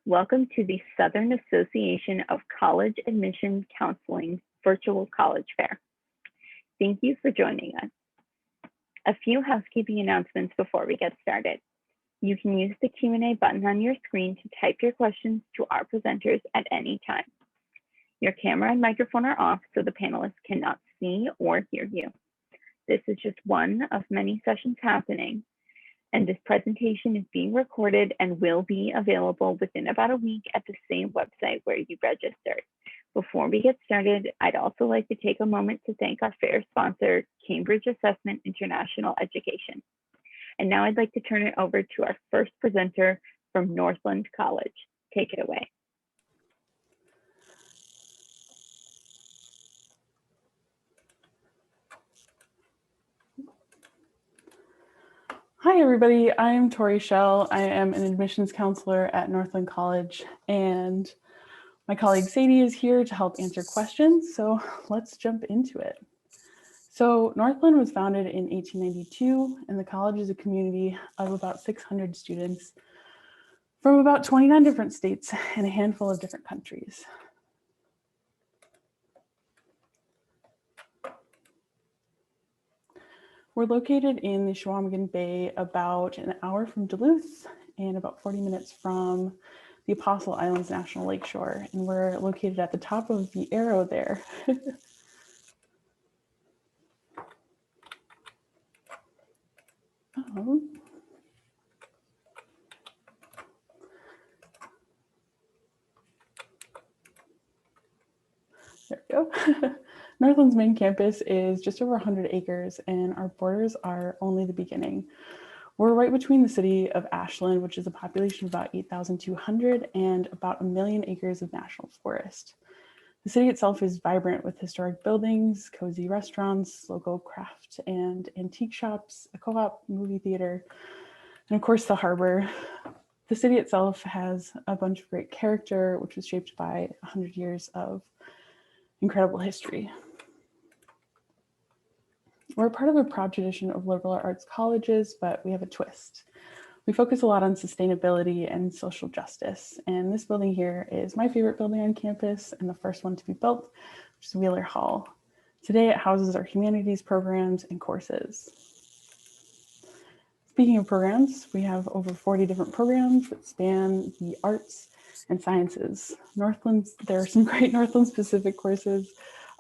Welcome to the Southern Association of College Admission Counseling Virtual College Fair. Thank you for joining us. A few housekeeping announcements before we get started. You can use the Q&A button on your screen to type your questions to our presenters at any time. Your camera and microphone are off so the panelists cannot see or hear you. This is just one of many sessions happening, and this presentation is being recorded and will be available within about a week at the same website where you registered. Before we get started, I'd also like to take a moment to thank our fair sponsor, Cambridge Assessment International Education. And now I'd like to turn it over to our first presenter from Northland College. Take it away. Hi, everybody. I'm Tori Schell. I am an admissions counselor at Northland College, and my colleague Sadie is here to help answer questions. So let's jump into it. So Northland was founded in 1892, and the college is a community of about 600 students from about 29 different states and a handful of different countries. We're located in the Chequamegon Bay, about an hour from Duluth and about 40 minutes from the Apostle Islands National Lakeshore. And we're located at the top of the arrow there. There we go. Northland's main campus is just over 100 acres, and our borders are only the beginning. We're right between the city of Ashland, which is a population of about 8,200, and about 1 million acres of national forest. The city itself is vibrant with historic buildings, cozy restaurants, local craft and antique shops, a co-op, movie theater, and of course the harbor. The city itself has a bunch of great character, which was shaped by 100 years of incredible history. We're part of a proud tradition of liberal arts colleges, but we have a twist. We focus a lot on sustainability and social justice, and this building here is my favorite building on campus and the first one to be built, which is Wheeler Hall. Today it houses our humanities programs and courses. Speaking of programs, we have over 40 different programs that span the arts and sciences. There are some great Northland specific courses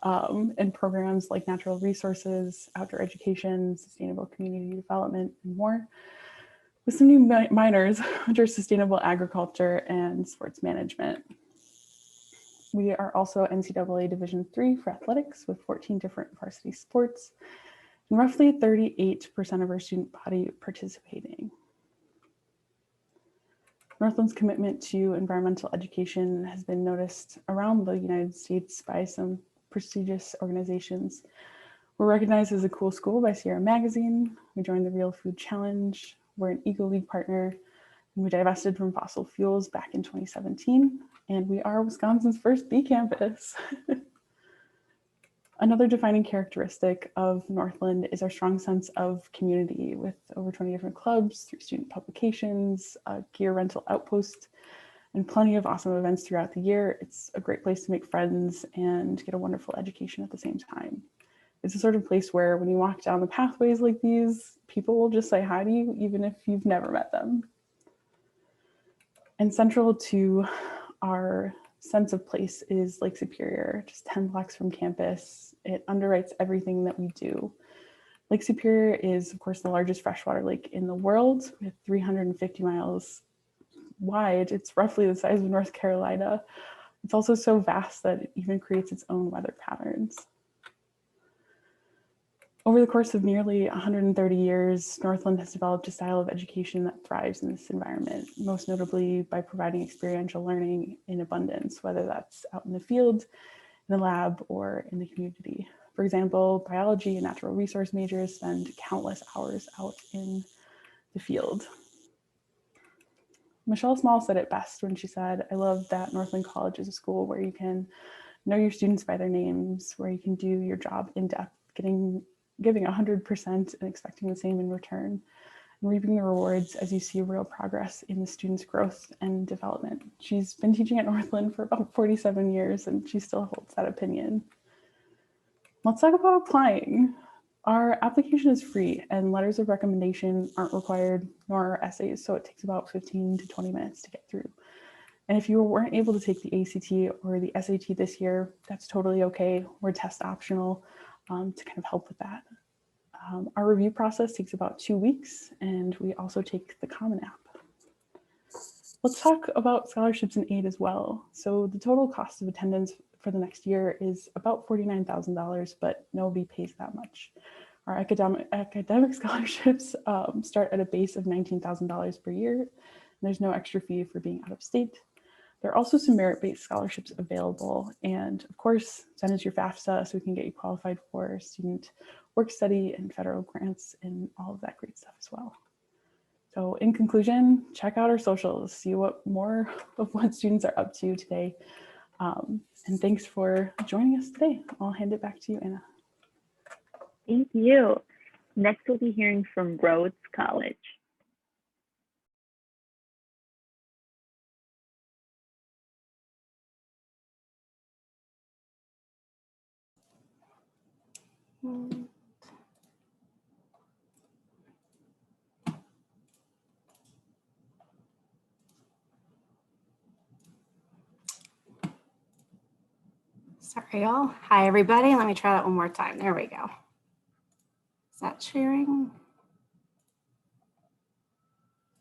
and programs like natural resources, outdoor education, sustainable community development, and more, with some new minors, which are sustainable agriculture and sports management. We are also NCAA Division III for athletics with 14 different varsity sports and roughly 38% of our student body participating. Northland's commitment to environmental education has been noticed around the United States by some prestigious organizations. We're recognized as a cool school by Sierra Magazine. We joined the Real Food Challenge. We're an Eco League partner. And we divested from fossil fuels back in 2017. And we are Wisconsin's first bee campus. Another defining characteristic of Northland is our strong sense of community with over 20 different clubs, 3 student publications, a gear rental outpost, and plenty of awesome events throughout the year. It's a great place to make friends and get a wonderful education at the same time. It's a sort of place where when you walk down the pathways like these, people will just say hi to you, even if you've never met them. And central to our sense of place is Lake Superior, just 10 blocks from campus. It underwrites everything that we do. Lake Superior is, of course, the largest freshwater lake in the world with 350 miles wide. It's roughly the size of North Carolina. It's also so vast that it even creates its own weather patterns. Over the course of nearly 130 years, Northland has developed a style of education that thrives in this environment, most notably by providing experiential learning in abundance, whether that's out in the field, in the lab, or in the community. For example, biology and natural resource majors spend countless hours out in the field. Michelle Small said it best when she said, "I love that Northland College is a school where you can know your students by their names, where you can do your job in depth, giving 100% and expecting the same in return. reaping the rewards as you see real progress in the students' growth and development. She's been teaching at Northland for about 47 years and she still holds that opinion. Let's talk about applying. Our application is free and letters of recommendation aren't required, nor are essays, so it takes about 15 to 20 minutes to get through. And if you weren't able to take the ACT or the SAT this year, that's totally okay. We're test optional to kind of help with that. Our review process takes about 2 weeks, and we also take the Common App. Let's talk about scholarships and aid as well. So the total cost of attendance for the next year is about $49,000, but no OB pays that much. Our academic scholarships start at a base of $19,000 per year. And there's no extra fee for being out of state. There are also some merit-based scholarships available. And of course, send us your FAFSA so we can get you qualified for student work study and federal grants and all of that great stuff as well. So in conclusion, check out our socials, see what more of what students are up to today. And thanks for joining us today. I'll hand it back to you, Anna. Thank you. Next, we'll be hearing from Rhodes College. Sorry, y'all. Hi, everybody. Let me try that one more time. There we go. Is that sharing?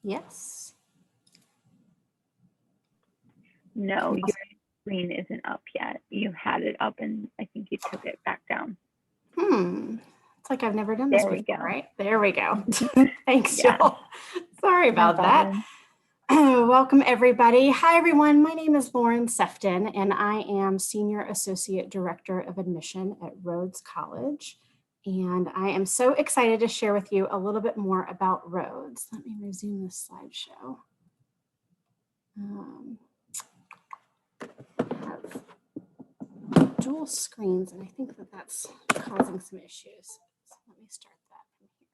Yes. No, your screen isn't up yet. You had it up and I think you took it back down. It's like I've never done this before, right? There we go. Thanks, Yeah. y'all. Sorry about that. Welcome, everybody. Hi, everyone. My name is Lauren Sefton, and I am Senior Associate Director of Admission at Rhodes College. And I am so excited to share with you a little bit more about Rhodes. Let me resume this slideshow. I have dual screens, and I think that that's causing some issues. So let me start that from here.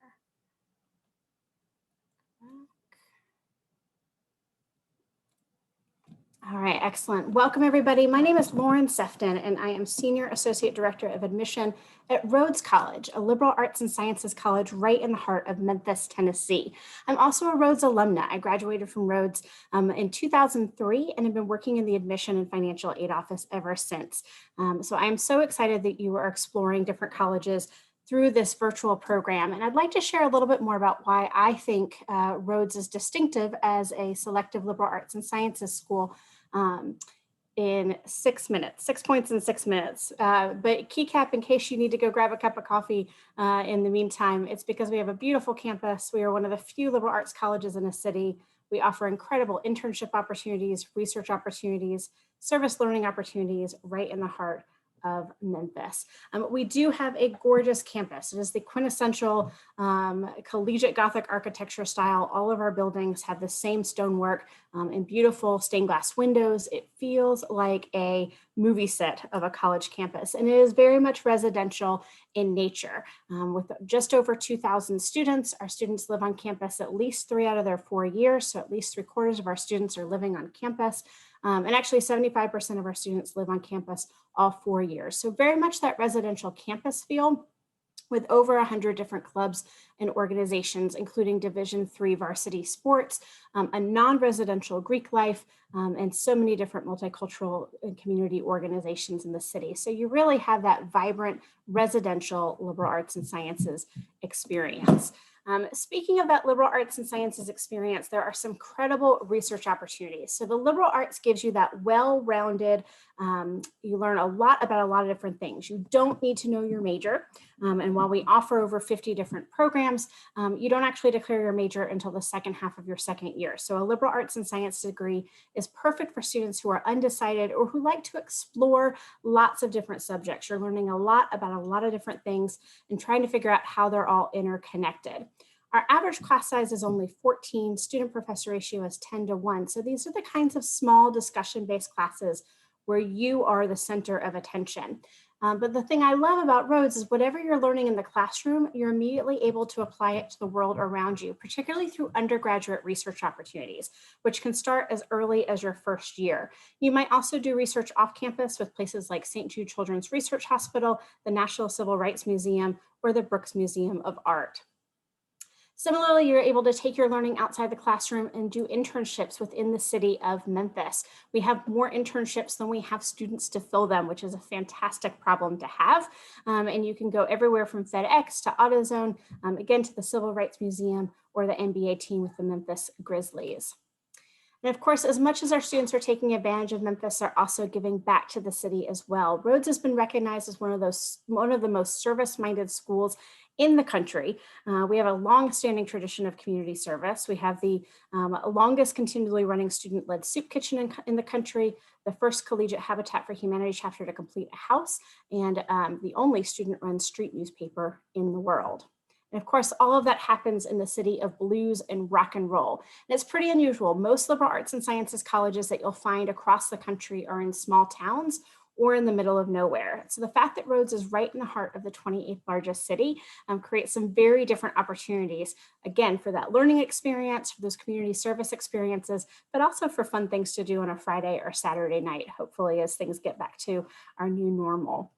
All right, excellent. Welcome, everybody. My name is Lauren Sefton, and I am Senior Associate Director of Admission at Rhodes College, a liberal arts and sciences college right in the heart of Memphis, Tennessee. I'm also a Rhodes alumna. I graduated from Rhodes in 2003 and have been working in the admission and financial aid office ever since. So I'm so excited that you are exploring different colleges through this virtual program. And I'd like to share a little bit more about why I think Rhodes is distinctive as a selective liberal arts and sciences school in 6 minutes, 6 points in 6 minutes. But keycap, in case you need to go grab a cup of coffee in the meantime, it's because we have a beautiful campus. We are one of the few liberal arts colleges in the city. We offer incredible internship opportunities, research opportunities, service learning opportunities right in the heart of Memphis. We do have a gorgeous campus. It is the quintessential collegiate Gothic architecture style. All of our buildings have the same stonework and beautiful stained glass windows. It feels like a movie set of a college campus, and it is very much residential in nature. With just over 2,000 students, our students live on campus at least 3 out of their 4 years, so at least 3/4 of our students are living on campus. And actually 75% of our students live on campus all 4 years. So very much that residential campus feel, with over 100 different clubs and organizations, including Division III varsity sports, a non-residential Greek life, and so many different multicultural and community organizations in the city. So you really have that vibrant residential liberal arts and sciences experience. Speaking of that liberal arts and sciences experience, there are some credible research opportunities. So the liberal arts gives you that well-rounded, you learn a lot about a lot of different things. You don't need to know your major. And while we offer over 50 different programs, you don't actually declare your major until the second half of your second year. So a liberal arts and science degree is perfect for students who are undecided or who like to explore lots of different subjects. You're learning a lot about a lot of different things and trying to figure out how they're all interconnected. Our average class size is only 14, student professor ratio is 10:1. So these are the kinds of small discussion-based classes where you are the center of attention. But the thing I love about Rhodes is whatever you're learning in the classroom, you're immediately able to apply it to the world around you, particularly through undergraduate research opportunities, which can start as early as your first year. You might also do research off campus with places like St. Jude Children's Research Hospital, the National Civil Rights Museum, or the Brooks Museum of Art. Similarly, you're able to take your learning outside the classroom and do internships within the city of Memphis. We have more internships than we have students to fill them, which is a fantastic problem to have. And you can go everywhere from FedEx to AutoZone, again, to the Civil Rights Museum or the NBA team with the Memphis Grizzlies. And of course, as much as our students are taking advantage of Memphis, they're also giving back to the city as well. Rhodes has been recognized as one of the most service-minded schools in the country. We have a long-standing tradition of community service. We have the longest continually running student-led soup kitchen in the country, the first collegiate Habitat for Humanity chapter to complete a house, and the only student-run street newspaper in the world. And of course, all of that happens in the city of blues and rock and roll. And it's pretty unusual. Most liberal arts and sciences colleges that you'll find across the country are in small towns or in the middle of nowhere. So the fact that Rhodes is right in the heart of the 28th largest city creates some very different opportunities, again, for that learning experience, for those community service experiences, but also for fun things to do on a Friday or Saturday night, hopefully as things get back to our new normal.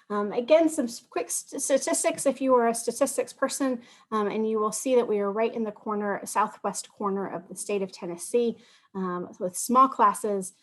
Again, some quick statistics if you are a statistics person, and you will see that we are right in the corner, southwest corner of the state of Tennessee, with small classes,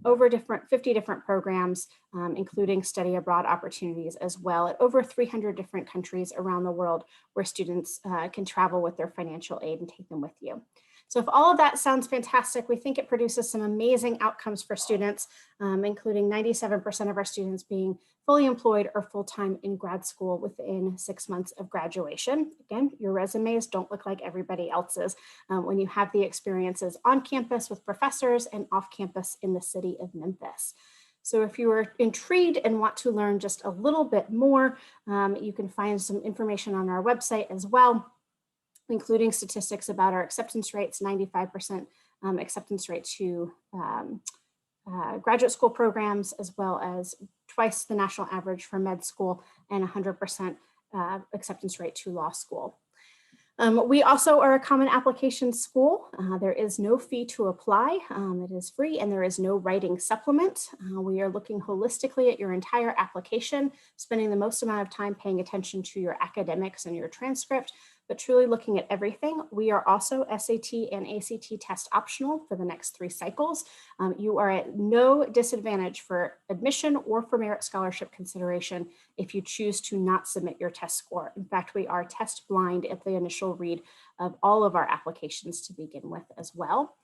over 50 different programs, including study abroad opportunities as well, at over 300 different countries around the world where students can travel with their financial aid and take them with you. So if all of that sounds fantastic, we think it produces some amazing outcomes for students, including 97% of our students being fully employed or full-time in grad school within 6 months of graduation. Again, your resumes don't look like everybody else's when you have the experiences on campus with professors and off campus in the city of Memphis. So if you are intrigued and want to learn just a little bit more, you can find some information on our website as well, including statistics about our acceptance rates, 95% acceptance rate to graduate school programs, as well as twice the national average for med school and 100% acceptance rate to law school. We also are a common application school. There is no fee to apply. It is free and there is no writing supplement. We are looking holistically at your entire application, spending the most amount of time paying attention to your academics and your transcript, but truly looking at everything. We are also SAT and ACT test optional for the next 3 cycles. You are at no disadvantage for admission or for merit scholarship consideration if you choose to not submit your test score. In fact, we are test blind at the initial read of all of our applications to begin with as well.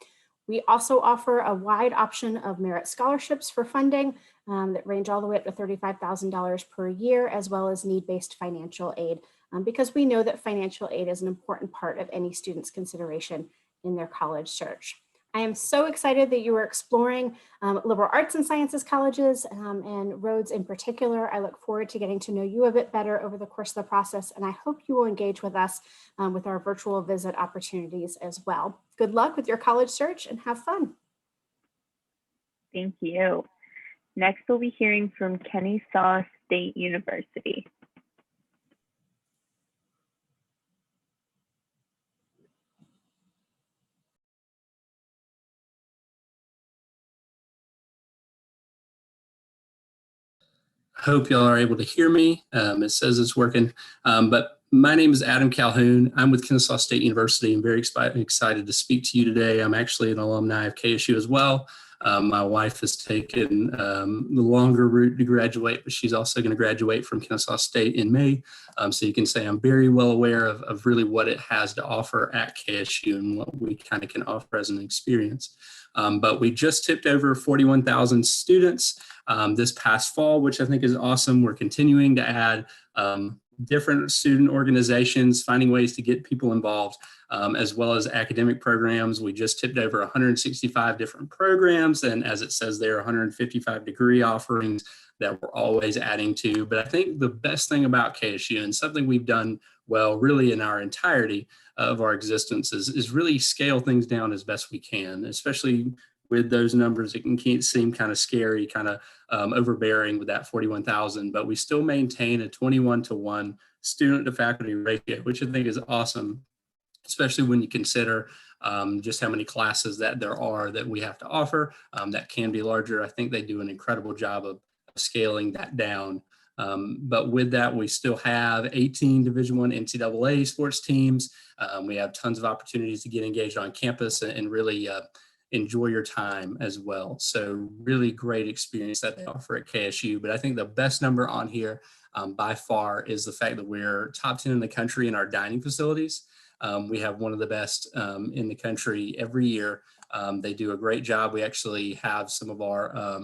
We also offer a wide option of merit scholarships for funding that range all the way up to $35,000 per year, as well as need-based financial aid, because we know that financial aid is an important part of any student's consideration in their college search. I am so excited that you are exploring liberal arts and sciences colleges and Rhodes in particular. I look forward to getting to know you a bit better over the course of the process, and I hope you will engage with us with our virtual visit opportunities as well. Good luck with your college search and have fun. Thank you. Next, we'll be hearing from Kennesaw State University. Hope y'all are able to hear me. It says it's working, but my name is Adam Calhoun. I'm with Kennesaw State University. I'm very excited to speak to you today. I'm actually an alumni of KSU as well. My wife has taken the longer route to graduate, but she's also going to graduate from Kennesaw State in May. So you can say I'm very well aware of really what it has to offer at KSU and what we kind of can offer as an experience. But we just tipped over 41,000 students this past fall, which I think is awesome. We're continuing to add different student organizations, finding ways to get people involved, as well as academic programs. We just tipped over 165 different programs, and as it says there, 155 degree offerings that we're always adding to. But I think the best thing about KSU, and something we've done well really in our entirety of our existence, is really scale things down as best we can, especially with those numbers, it can seem kind of scary, kind of overbearing with that 41,000, but we still maintain a 21-to-1 student to faculty ratio, which I think is awesome, especially when you consider just how many classes that there are that we have to offer that can be larger. I think they do an incredible job of scaling that down. But with that, we still have 18 Division I NCAA sports teams. We have tons of opportunities to get engaged on campus and really enjoy your time as well. So really great experience that they offer at KSU. But I think the best number on here by far is the fact that we're top 10 in the country in our dining facilities. We have one of the best in the country every year. They do a great job. We actually have some of our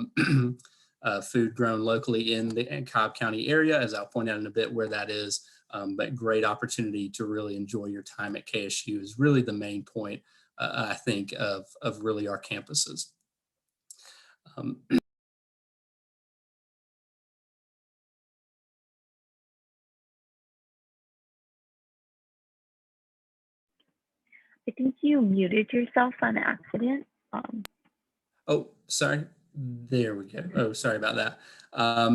food grown locally in the Cobb County area, as I'll point out in a bit where that is. But great opportunity to really enjoy your time at KSU is really the main point, I think, of really our campuses. I think you muted yourself on accident. Oh, sorry. There we go. Oh, sorry about that. Our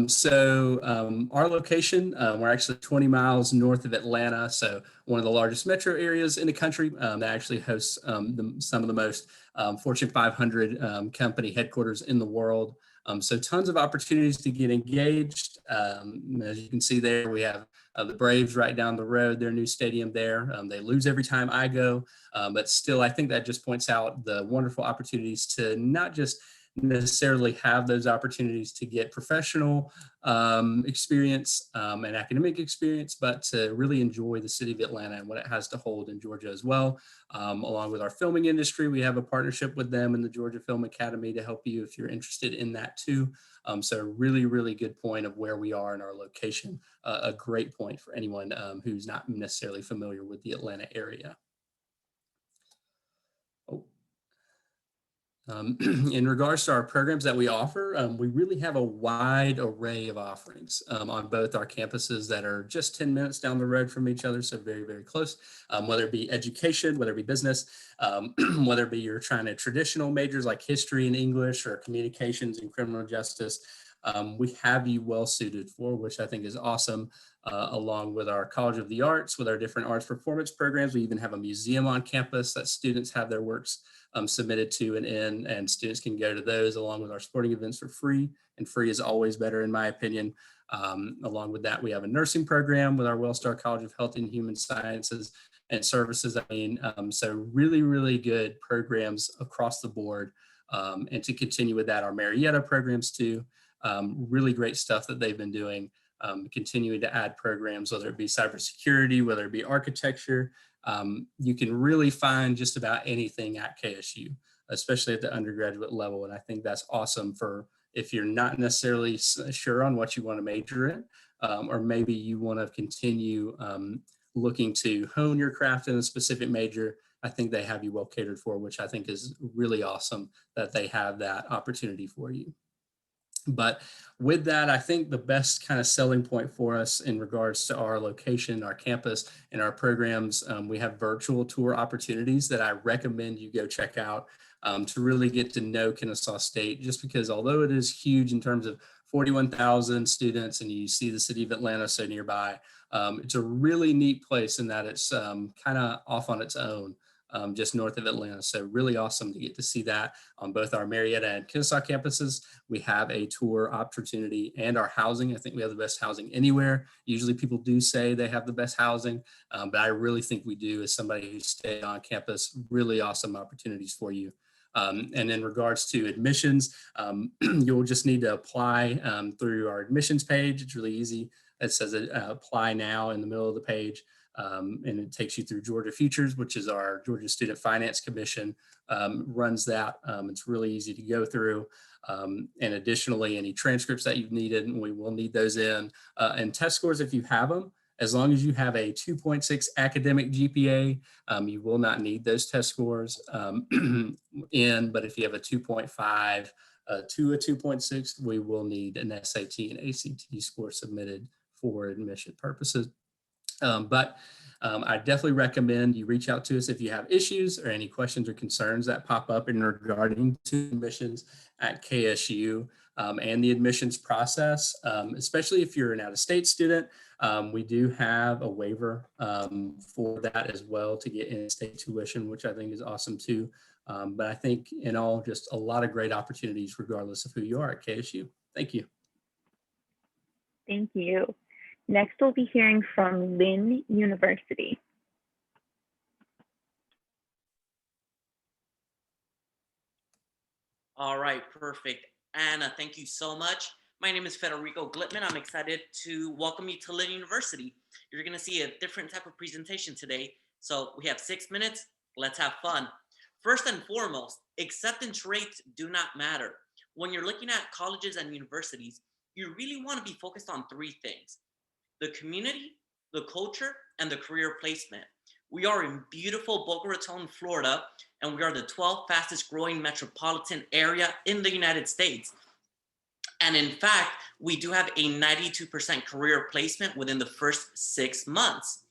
location, we're actually 20 miles north of Atlanta. So one of the largest metro areas in the country that actually hosts some of the most Fortune 500 company headquarters in the world. So tons of opportunities to get engaged. As you can see there, we have the Braves right down the road, their new stadium there. They lose every time I go, but still, I think that just points out the wonderful opportunities to not just necessarily have those opportunities to get professional experience and academic experience, but to really enjoy the city of Atlanta and what it has to hold in Georgia as well. Along with our filming industry, we have a partnership with them and the Georgia Film Academy to help you if you're interested in that too. So really, really good point of where we are in our location. A great point for anyone who's not necessarily familiar with the Atlanta area. In regards to our programs that we offer, we really have a wide array of offerings on both our campuses that are just 10 minutes down the road from each other, so very, very close, whether it be education, whether it be business, whether it be you're trying to traditional majors like history and English or communications and criminal justice, we have you well suited for, which I think is awesome, along with our College of the Arts, with our different arts performance programs. We even have a museum on campus that students have their works submitted to and in, and students can go to those along with our sporting events for free, and free is always better in my opinion. Along with that, we have a nursing program with our Wellstar College of Health and Human Sciences and Services. So really, really good programs across the board. And to continue with that, our Marietta programs too. Really great stuff that they've been doing, continuing to add programs, whether it be cybersecurity, whether it be architecture. You can really find just about anything at KSU, especially at the undergraduate level. And I think that's awesome for if you're not necessarily sure on what you want to major in, or maybe you want to continue looking to hone your craft in a specific major. I think they have you well catered for, which I think is really awesome that they have that opportunity for you. But with that, I think the best kind of selling point for us in regards to our location, our campus, and our programs, we have virtual tour opportunities that I recommend you go check out to really get to know Kennesaw State, just because although it is huge in terms of 41,000 students and you see the city of Atlanta so nearby, it's a really neat place in that it's kind of off on its own. Just north of Atlanta. So really awesome to get to see that on both our Marietta and Kennesaw campuses. We have a tour opportunity and our housing. I think we have the best housing anywhere. Usually people do say they have the best housing, but I really think we do as somebody who stayed on campus. Really awesome opportunities for you. And in regards to admissions, you'll just need to apply through our admissions page. It's really easy. It says apply now in the middle of the page. And it takes you through Georgia Futures, which is our Georgia Student Finance Commission, runs that. It's really easy to go through. And additionally, any transcripts that you've needed, and we will need those in, and test scores if you have them. As long as you have a 2.6 academic GPA, you will not need those test scores but if you have a 2.5 to a 2.6, we will need an SAT and ACT score submitted for admission purposes. I definitely recommend you reach out to us if you have issues or any questions or concerns that pop up in regarding to admissions at KSU and the admissions process, especially if you're an out-of-state student. We do have a waiver for that as well to get in-state tuition, which I think is awesome too. But I think in all, just a lot of great opportunities regardless of who you are at KSU. Thank you. Thank you. Next, we'll be hearing from Lynn University. All right, perfect. Anna, thank you so much. My name is Federico Glitman. I'm excited to welcome you to Lynn University. You're going to see a different type of presentation today. So we have 6 minutes. Let's have fun. First and foremost, acceptance rates do not matter. When you're looking at colleges and universities, you really want to be focused on 3 things: the community, the culture, and the career placement. We are in beautiful Boca Raton, Florida, and we are the 12th fastest growing metropolitan area in the United States. And in fact, we do have a 92% career placement within the first 6 months.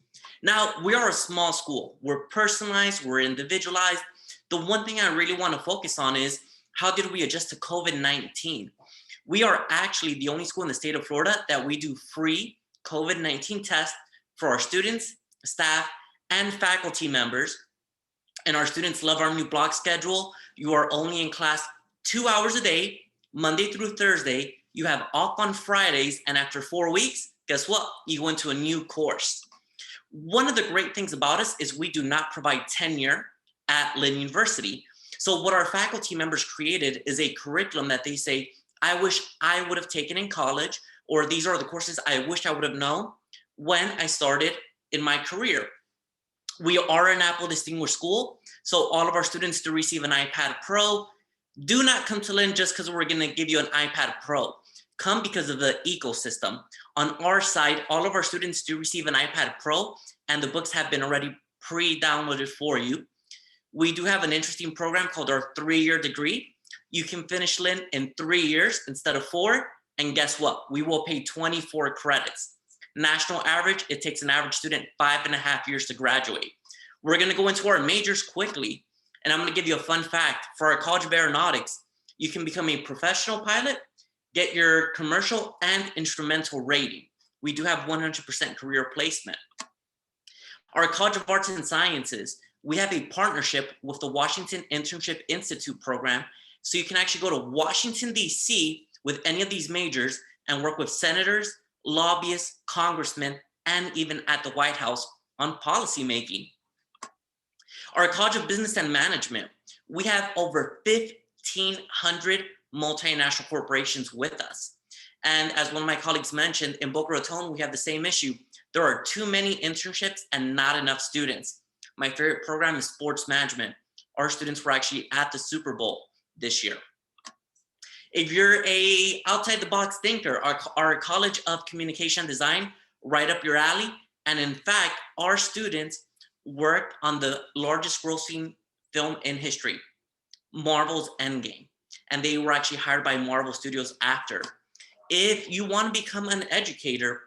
Now, we are a small school. We're personalized, we're individualized. The one thing I really want to focus on is how did we adjust to COVID-19? We are actually the only school in the state of Florida that we do free COVID-19 tests for our students, staff, and faculty members. And our students love our new block schedule. You are only in class 2 hours a day, Monday through Thursday. You have off on Fridays, and after 4 weeks, guess what? You go into a new course. One of the great things about us is we do not provide tenure at Lynn University. So what our faculty members created is a curriculum that they say, I wish I would have taken in college, or these are the courses I wish I would have known when I started in my career. We are an Apple Distinguished School, so all of our students do receive an iPad Pro. Do not come to Lynn just because we're going to give you an iPad Pro. Come because of the ecosystem. On our side, all of our students do receive an iPad Pro, and the books have been already pre-downloaded for you. We do have an interesting program called our 3-year degree. You can finish Lynn in 3 years instead of 4. And guess what? We will pay 24 credits. National average, it takes an average student 5.5 years to graduate. We're going to go into our majors quickly. And I'm going to give you a fun fact. For our College of Aeronautics, you can become a professional pilot, get your commercial and instrumental rating. We do have 100% career placement. Our College of Arts and Sciences, we have a partnership with the Washington Internship Institute program. So you can actually go to Washington, D.C. with any of these majors and work with senators, lobbyists, congressmen, and even at the White House on policy making. Our College of Business and Management, we have over 1,500 multinational corporations with us. And as one of my colleagues mentioned, in Boca Raton, we have the same issue. There are too many internships and not enough students. My favorite program is sports management. Our students were actually at the Super Bowl this year. If you're a outside the box thinker, our College of Communication Design, right up your alley. And in fact, our students worked on the largest grossing film in history, Marvel's Endgame. And they were actually hired by Marvel Studios after. If you want to become an educator,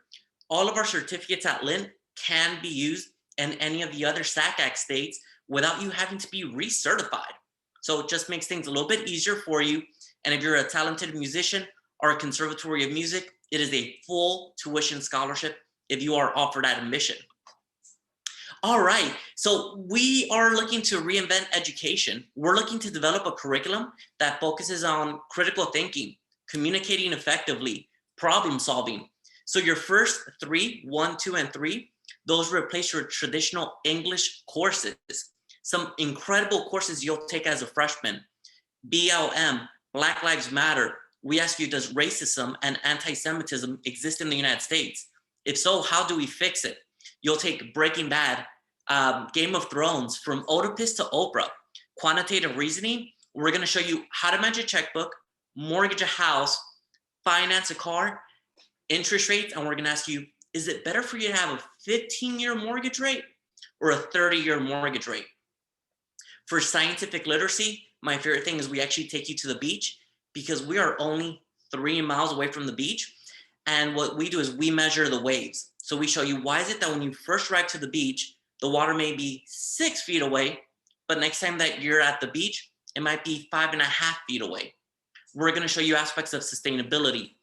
all of our certificates at Lynn can be used in any of the other SACAC states without you having to be recertified. So it just makes things a little bit easier for you. And if you're a talented musician or a conservatory of music, it is a full tuition scholarship if you are offered at admission. All right, so we are looking to reinvent education. We're looking to develop a curriculum that focuses on critical thinking, communicating effectively, problem solving. So your first 3, 1, 2, and 3, those replace your traditional English courses. Some incredible courses you'll take as a freshman. BLM, Black Lives Matter. We ask you, does racism and anti-Semitism exist in the United States? If so, how do we fix it? You'll take Breaking Bad, Game of Thrones, from Oedipus to Oprah. Quantitative reasoning, we're gonna show you how to manage a checkbook, mortgage a house, finance a car, interest rates, and we're gonna ask you, is it better for you to have a 15-year mortgage rate or a 30-year mortgage rate? For scientific literacy, my favorite thing is we actually take you to the beach because we are only 3 miles away from the beach. And what we do is we measure the waves. So we show you why is it that when you first arrive to the beach, the water may be 6 feet away, but next time that you're at the beach, it might be 5.5 feet away. We're going to show you aspects of sustainability,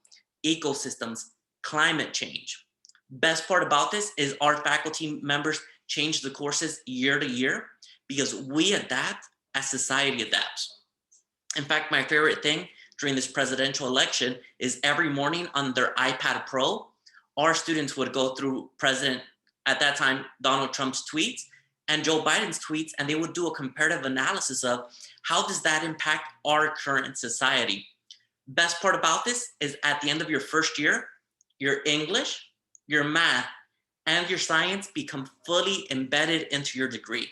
ecosystems, climate change. Best part about this is our faculty members change the courses year to year because we adapt as society adapts. In fact, my favorite thing during this presidential election is every morning on their iPad Pro, our students would go through President, at that time, Donald Trump's tweets and Joe Biden's tweets, and they would do a comparative analysis of how does that impact our current society. Best part about this is at the end of your first year, your English, your math, and your science become fully embedded into your degree.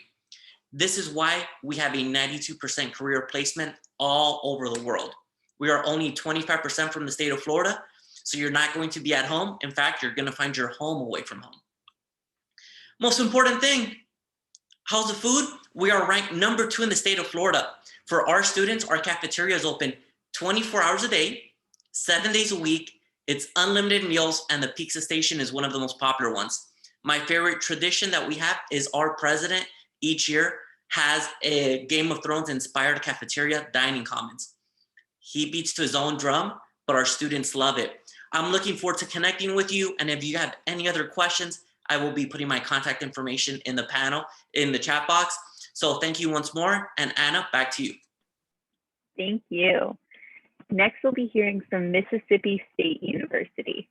This is why we have a 92% career placement all over the world. We are only 25% from the state of Florida, so you're not going to be at home. In fact, you're going to find your home away from home. Most important thing, how's the food? We are ranked number 2 in the state of Florida. For our students, our cafeteria is open 24 hours a day, 7 days a week. It's unlimited meals, and the pizza station is one of the most popular ones. My favorite tradition that we have is our president each year has a Game of Thrones inspired cafeteria dining commons. He beats to his own drum, but our students love it. I'm looking forward to connecting with you. And if you have any other questions, I will be putting my contact information in the panel, in the chat box. So thank you once more. And Anna, back to you. Thank you. Next, we'll be hearing from Mississippi State University.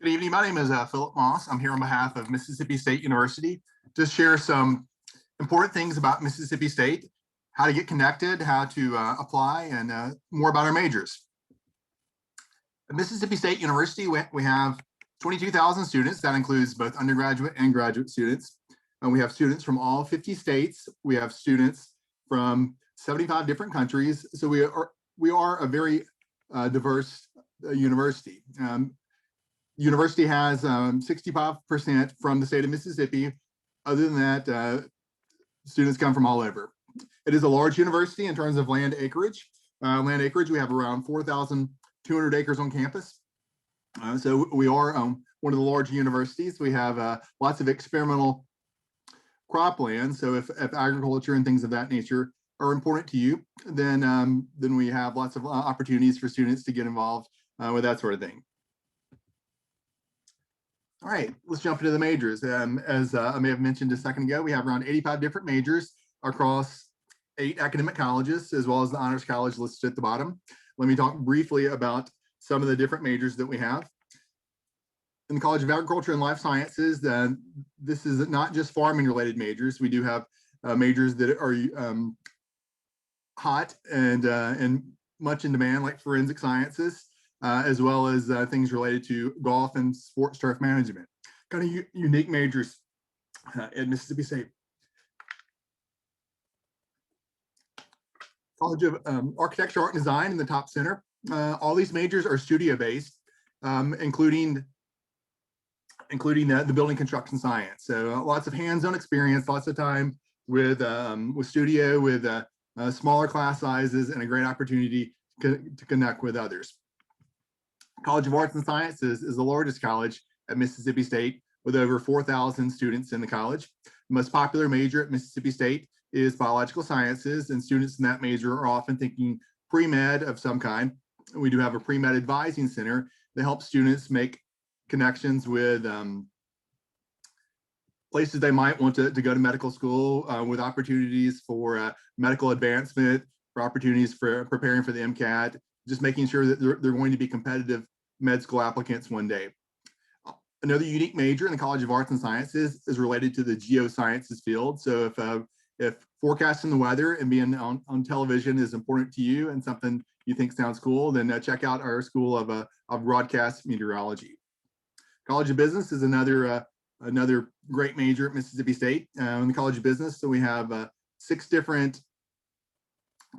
Good evening. My name is Philip Moss. I'm here on behalf of Mississippi State University to share some important things about Mississippi State, how to get connected, how to apply, and more about our majors. At Mississippi State University, we have 22,000 students. That includes both undergraduate and graduate students. And we have students from all 50 states. We have students from 75 different countries. So we are a very diverse university. University has 65% from the state of Mississippi. Other than that, students come from all over. It is a large university in terms of land acreage. We have around 4,200 acres on campus. So we are one of the large universities. We have lots of experimental cropland. So if agriculture and things of that nature are important to you, then we have lots of opportunities for students to get involved with that sort of thing. All right, let's jump into the majors. As I may have mentioned a second ago, we have around 85 different majors across 8 academic colleges, as well as the Honors College listed at the bottom. Let me talk briefly about some of the different majors that we have. In the College of Agriculture and Life Sciences, this is not just farming related majors. We do have majors that are hot and much in demand, like forensic sciences, as well as things related to golf and sports turf management. Kind of unique majors at Mississippi State. College of Architecture, Art, and Design in the top center. All these majors are studio-based, including the building construction science. So lots of hands-on experience, lots of time with studio, with smaller class sizes, and a great opportunity to connect with others. College of Arts and Sciences is the largest college at Mississippi State with over 4,000 students in the college. The most popular major at Mississippi State is biological sciences, and students in that major are often thinking pre-med of some kind. We do have a pre-med advising center that helps students make connections with places they might want to go to medical school, with opportunities for medical advancement, for opportunities for preparing for the MCAT, just making sure that they're going to be competitive med school applicants one day. Another unique major in the College of Arts and Sciences is related to the geosciences field. So if forecasting the weather and being on television is important to you and something you think sounds cool, then check out our School of Broadcast Meteorology. College of Business is another great major at Mississippi State. In the College of Business, so we have 6 different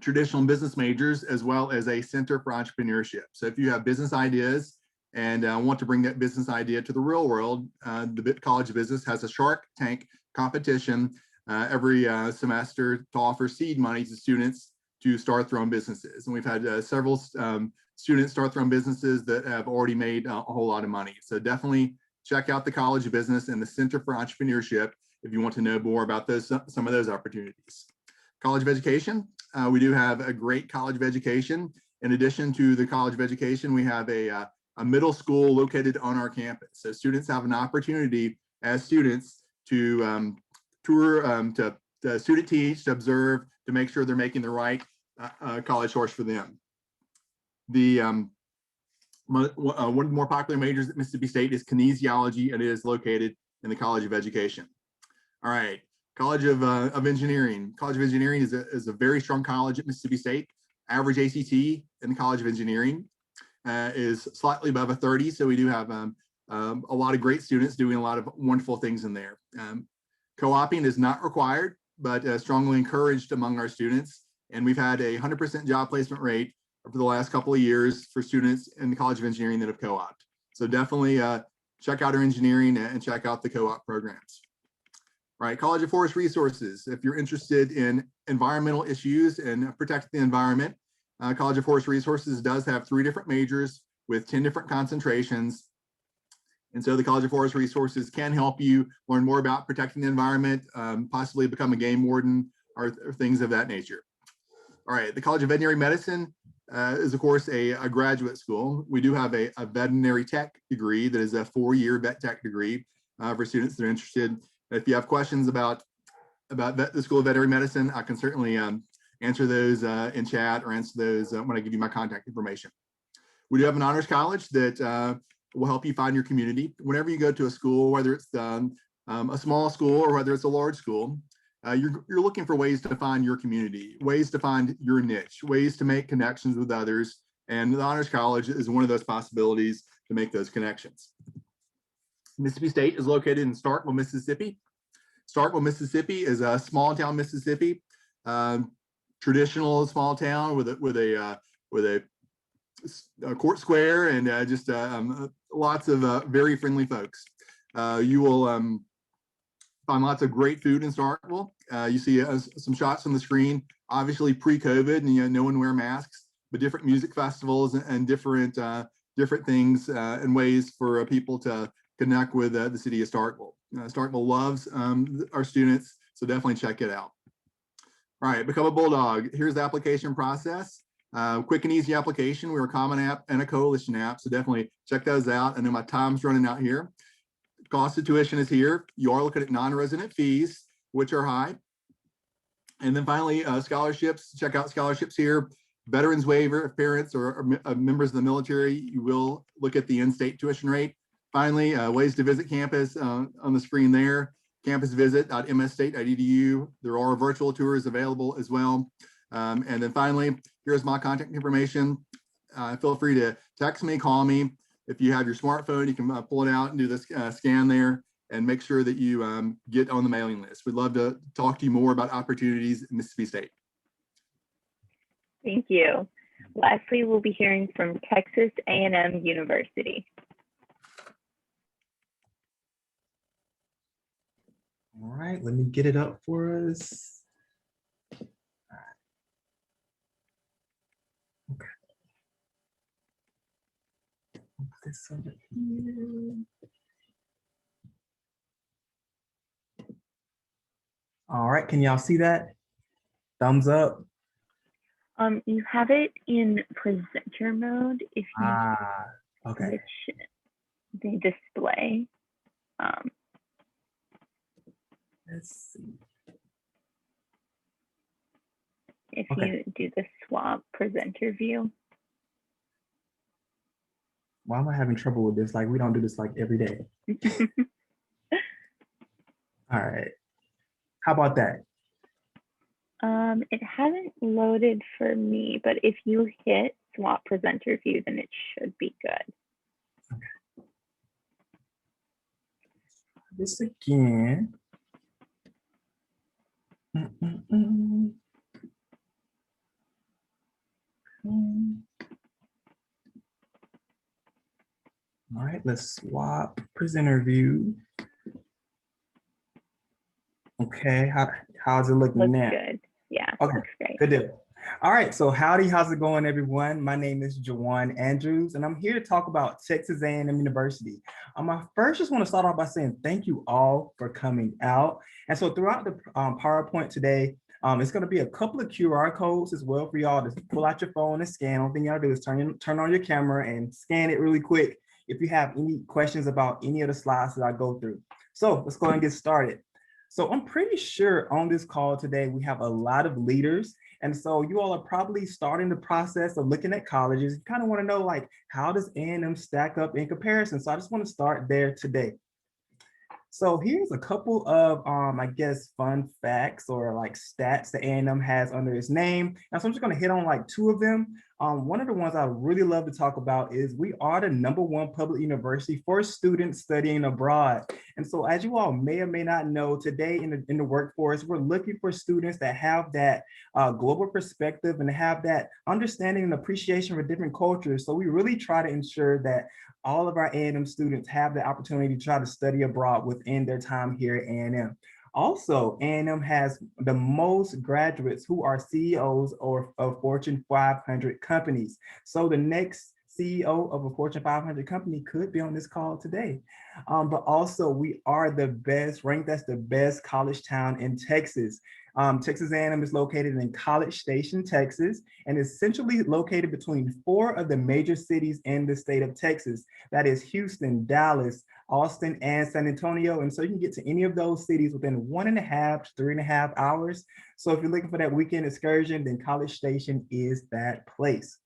traditional business majors, as well as a center for entrepreneurship. So if you have business ideas and want to bring that business idea to the real world, the College of Business has a Shark Tank competition every semester to offer seed money to students to start their own businesses. And we've had several students start their own businesses that have already made a whole lot of money. So definitely check out the College of Business and the Center for Entrepreneurship if you want to know more about some of those opportunities. College of Education, we do have a great College of Education. In addition to the College of Education, we have a middle school located on our campus. So students have an opportunity as students to tour, to student teach, to observe, to make sure they're making the right college choice for them. The one of the more popular majors at Mississippi State is kinesiology, and it is located in the College of Education. All right, College of Engineering. College of Engineering is a very strong college at Mississippi State. Average ACT in the College of Engineering is slightly above a 30, so we do have a lot of great students doing a lot of wonderful things in there. Co-oping is not required, but strongly encouraged among our students, and we've had a 100% job placement rate for the last couple of years for students in the College of Engineering that have co-opted. So definitely check out our engineering and check out the co-op programs. All right, College of Forest Resources. If you're interested in environmental issues and protecting the environment, College of Forest Resources does have 3 different majors with 10 different concentrations. And so the College of Forest Resources can help you learn more about protecting the environment, possibly become a game warden or things of that nature. All right, the College of Veterinary Medicine is of course a graduate school. We do have a veterinary tech degree that is a 4-year vet tech degree for students that are interested. If you have questions about the School of Veterinary Medicine, I can certainly answer those in chat or answer those when I give you my contact information. We do have an honors college that will help you find your community. Whenever you go to a school, whether it's a small school or whether it's a large school, you're looking for ways to find your community, ways to find your niche, ways to make connections with others. And the honors college is one of those possibilities to make those connections. Mississippi State is located in Starkville, Mississippi. Starkville, Mississippi is a small town Mississippi, traditional small town with a court square and just lots of very friendly folks. You will find lots of great food in Starkville. You see some shots on the screen, obviously pre-COVID, and no one wear masks, but different music festivals and different things and ways for people to connect with the city of Starkville. Starkville loves our students, so definitely check it out. All right, become a Bulldog. Here's the application process. Quick and easy application. We're a common app and a coalition app, so definitely check those out. And then my time's running out here. Cost of tuition is here. You are looking at non-resident fees, which are high. And then finally, scholarships. Check out scholarships here. Veterans waiver, if parents or members of the military, you will look at the in-state tuition rate. Finally, ways to visit campus on the screen there. campusvisit.msstate.edu. There are virtual tours available as well. And then finally, here's my contact information. Feel free to text me, call me. If you have your smartphone, you can pull it out and do this scan there and make sure that you get on the mailing list. We'd love to talk to you more about opportunities in Mississippi State. Thank you. Lastly, we'll be hearing from Texas A&M University. All right, let me get it up for us. All right. Okay. Put this over here. All right, can y'all see that? Thumbs up. You have it in presenter mode if you Okay. switch the display. Let's see. If Okay. you do the swap presenter view. Why am I having trouble with this? Like, we don't do this like every day. All right. How about that? It hasn't loaded for me, but if you hit swap presenter view, then it should be good. Okay. This again. All right, let's swap presenter view. Okay, how's it looking Looks now? good. Yeah, Okay, looks great. good deal. All right, so howdy, how's it going, everyone? My name is Jawan Andrews, and I'm here to talk about Texas A&M University. I first just want to start off by saying thank you all for coming out. And so throughout the PowerPoint today, it's going to be a couple of QR codes as well for y'all to pull out your phone and scan. All thing y'all do is turn on your camera and scan it really quick if you have any questions about any of the slides that I go through. So let's go ahead and get started. So I'm pretty sure on this call today, we have a lot of leaders. And so you all are probably starting the process of looking at colleges. You kind of want to know, like, how does A&M stack up in comparison? So I just want to start there today. So here's a couple of, I guess, fun facts or like stats that A&M has under its name. And so I'm just going to hit on like two of them. One of the ones I really love to talk about is we are the #1 public university for students studying abroad. And so as you all may or may not know, today in the workforce, we're looking for students that have that global perspective and have that understanding and appreciation for different cultures. So we really try to ensure that all of our A&M students have the opportunity to try to study abroad within their time here at A&M. Also, A&M has the most graduates who are CEOs of Fortune 500 companies. So the next CEO of a Fortune 500 company could be on this call today. But also we are the best, ranked as the best college town in Texas. Texas A&M is located in College Station, Texas, and is centrally located between 4 of the major cities in the state of Texas. That is Houston, Dallas, Austin, and San Antonio. And so you can get to any of those cities within 1.5 to 3.5 hours. So if you're looking for that weekend excursion, then College Station is that place.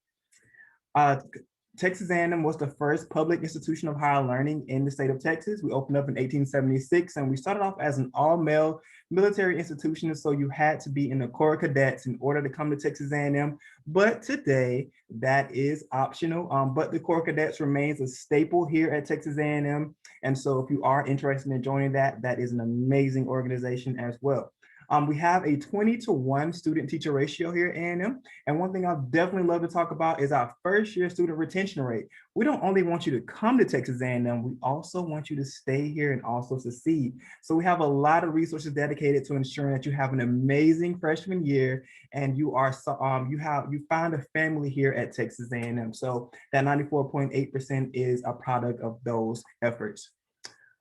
Texas A&M was the first public institution of higher learning in the state of Texas. We opened up in 1876, and we started off as an all-male military institution, so you had to be in the Corps of Cadets in order to come to Texas A&M. But today, that is optional, but the Corps of Cadets remains a staple here at Texas A&M. And so if you are interested in joining that, that is an amazing organization as well. We have a 20-to-1 student-teacher ratio here at A&M. And one thing I'd definitely love to talk about is our first-year student retention rate. We don't only want you to come to Texas A&M, we also want you to stay here and also succeed. So we have a lot of resources dedicated to ensuring that you have an amazing freshman year and you find a family here at Texas A&M. So that 94.8% is a product of those efforts.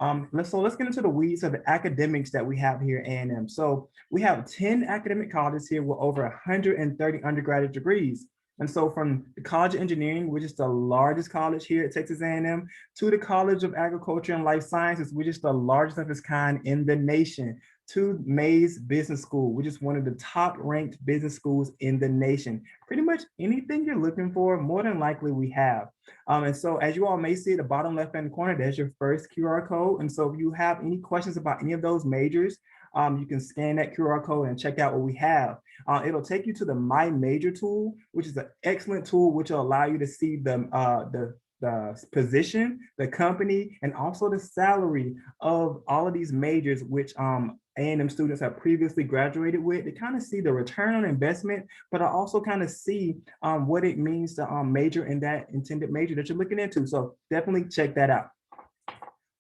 Let's get into the weeds of the academics that we have here at A&M. So we have 10 academic colleges here with over 130 undergraduate degrees. And so from the College of Engineering, which is the largest college here at Texas A&M, to the College of Agriculture and Life Sciences, which is the largest of its kind in the nation, to Mays Business School, which is one of the top ranked business schools in the nation. Pretty much anything you're looking for, more than likely we have. And so as you all may see at the bottom left-hand corner, there's your first QR code. And so if you have any questions about any of those majors, you can scan that QR code and check out what we have. It'll take you to the My Major tool, which is an excellent tool, which will allow you to see the position, the company, and also the salary of all of these majors, which A&M students have previously graduated with. To kind of see the return on investment, but I also kind of see what it means to major in that intended major that you're looking into. So definitely check that out.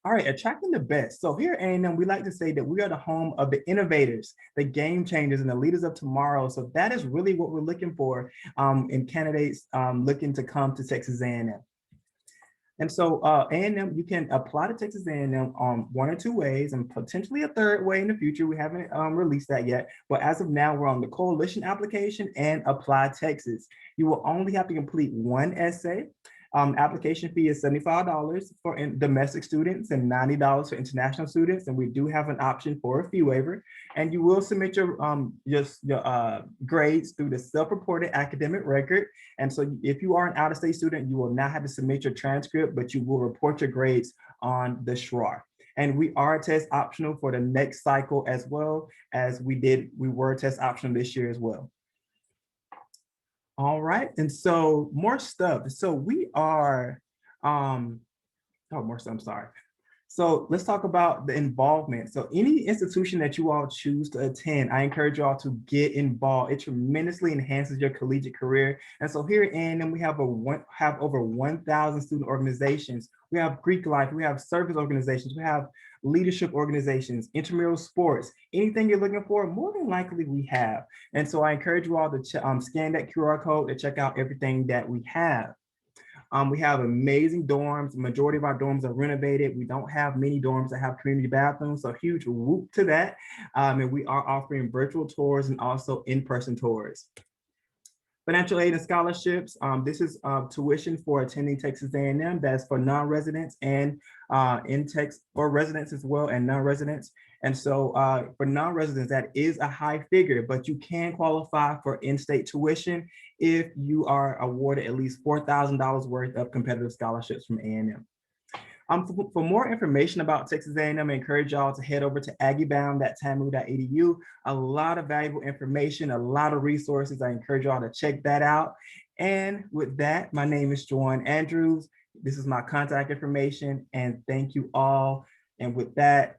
All right, attracting the best. So here at A&M, we like to say that we are the home of the innovators, the game changers, and the leaders of tomorrow. So that is really what we're looking for in candidates looking to come to Texas A&M. And so A&M, you can apply to Texas A&M on 1 or 2 ways and potentially a third way in the future. We haven't released that yet, but as of now, we're on the coalition application and Apply Texas. You will only have to complete 1 essay. Application fee is $75 for domestic students and $90 for international students. And we do have an option for a fee waiver. And you will submit your grades through the self-reported academic record. And so if you are an out-of-state student, you will not have to submit your transcript, but you will report your grades on the SHRAR. And we are test optional for the next cycle as well as we were test optional this year as well. All right, and so more stuff. So we are, more stuff, I'm sorry. So let's talk about the involvement. So any institution that you all choose to attend, I encourage you all to get involved. It tremendously enhances your collegiate career. And so here at A&M, we have over 1,000 student organizations, we have Greek life, we have service organizations, we have leadership organizations, intramural sports, anything you're looking for, more than likely we have. And so I encourage you all to scan that QR code to check out everything that we have. We have amazing dorms. The majority of our dorms are renovated. We don't have many dorms that have community bathrooms, so huge whoop to that. And we are offering virtual tours and also in-person tours. Financial aid and scholarships. This is tuition for attending Texas A&M. That's for non-residents and for residents as well and non-residents. And so for non-residents, that is a high figure, but you can qualify for in-state tuition if you are awarded at least $4,000 worth of competitive scholarships from A&M. For more information about Texas A&M, I encourage y'all to head over to aggiebound.tamu.edu. A lot of valuable information, a lot of resources. I encourage y'all to check that out. And with that, my name is Joanne Andrews. This is my contact information, and thank you all. And with that,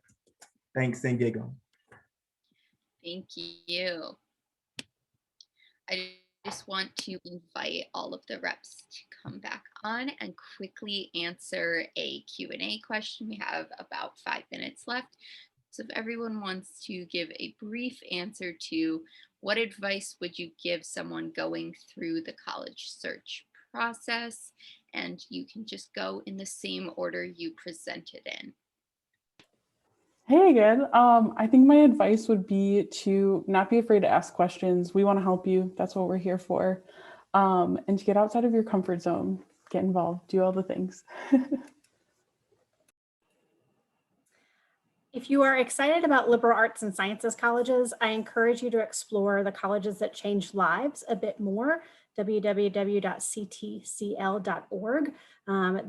thanks and giggle. Thank you. I just want to invite all of the reps to come back on and quickly answer a Q&A question. We have about 5 minutes left. So if everyone wants to give a brief answer to what advice would you give someone going through the college search process, and you can just go in the same order you presented in. Hey again. I think my advice would be to not be afraid to ask questions. We want to help you. That's what we're here for. And to get outside of your comfort zone, get involved, do all the things. If you are excited about liberal arts and sciences colleges, I encourage you to explore the colleges that change lives a bit more, www.ctcl.org.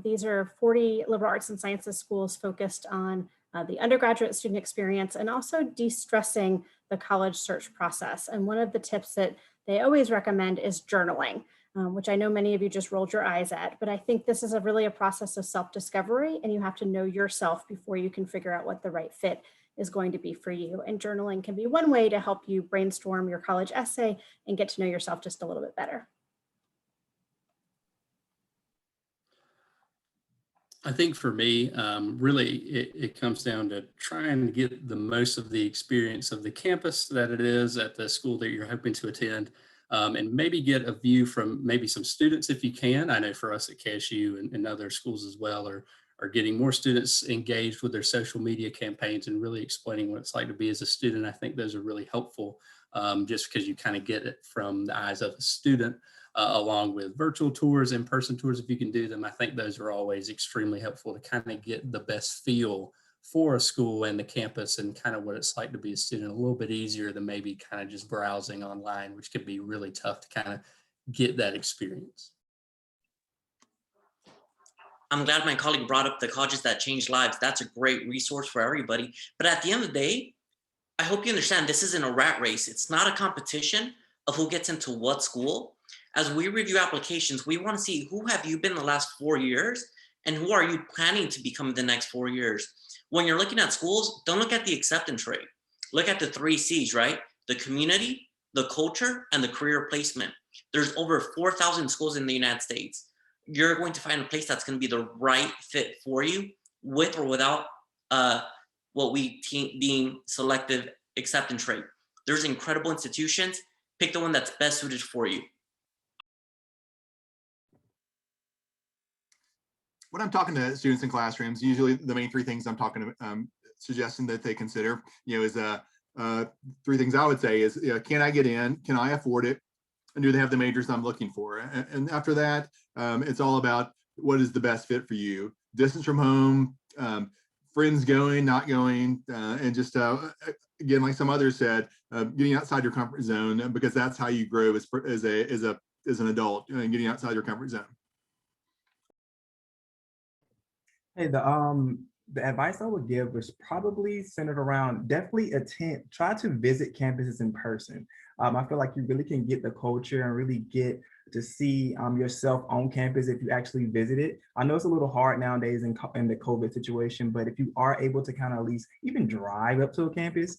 These are 40 liberal arts and sciences schools focused on the undergraduate student experience and also de-stressing the college search process. And one of the tips that they always recommend is journaling, which I know many of you just rolled your eyes at, but I think this is really a process of self-discovery, and you have to know yourself before you can figure out what the right fit is going to be for you. And journaling can be one way to help you brainstorm your college essay and get to know yourself just a little bit better. I think for me, really, it comes down to trying to get the most of the experience of the campus that it is at the school that you're hoping to attend, and maybe get a view from maybe some students if you can. I know for us at KSU and other schools as well are getting more students engaged with their social media campaigns and really explaining what it's like to be as a student. I think those are really helpful just because you kind of get it from the eyes of a student. Along with virtual tours, in-person tours, if you can do them. I think those are always extremely helpful to kind of get the best feel for a school and the campus and kind of what it's like to be a student, a little bit easier than maybe kind of just browsing online, which could be really tough to kind of get that experience. I'm glad my colleague brought up the colleges that change lives. That's a great resource for everybody. But at the end of the day, I hope you understand this isn't a rat race. It's not a competition of who gets into what school. As we review applications, we want to see who have you been the last 4 years and who are you planning to become the next 4 years. When you're looking at schools, don't look at the acceptance rate. Look at the 3 C's, right? The community, the culture, and the career placement. There's over 4,000 schools in the United States. You're going to find a place that's going to be the right fit for you with or without what we deem selective acceptance rate. There's incredible institutions. Pick the one that's best suited for you. When I'm talking to students in classrooms, usually the main 3 things I'm talking to, suggesting that they consider, is 3 things I would say is, can I get in? Can I afford it? And do they have the majors I'm looking for? And after that, it's all about what is the best fit for you. Distance from home, friends going, not going, and just, again, like some others said, getting outside your comfort zone, because that's how you grow as an adult, getting outside your comfort zone. Hey, the advice I would give was probably centered around definitely try to visit campuses in person. I feel like you really can get the culture and really get to see yourself on campus if you actually visit it. I know it's a little hard nowadays in the COVID situation, but if you are able to kind of at least even drive up to a campus,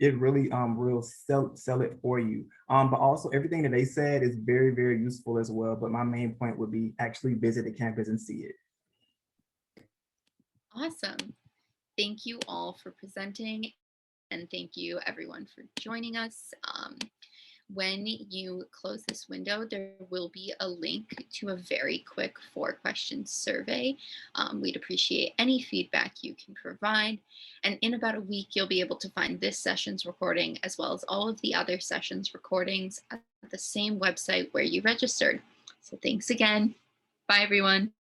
it really will sell it for you. But also everything that they said is very, very useful as well. But my main point would be actually visit the campus and see it. Awesome. Thank you all for presenting, and thank you everyone for joining us. When you close this window, there will be a link to a very quick 4-question survey. We'd appreciate any feedback you can provide. And in about a week, you'll be able to find this session's recording as well as all of the other sessions recordings at the same website where you registered. So thanks again. Bye, everyone.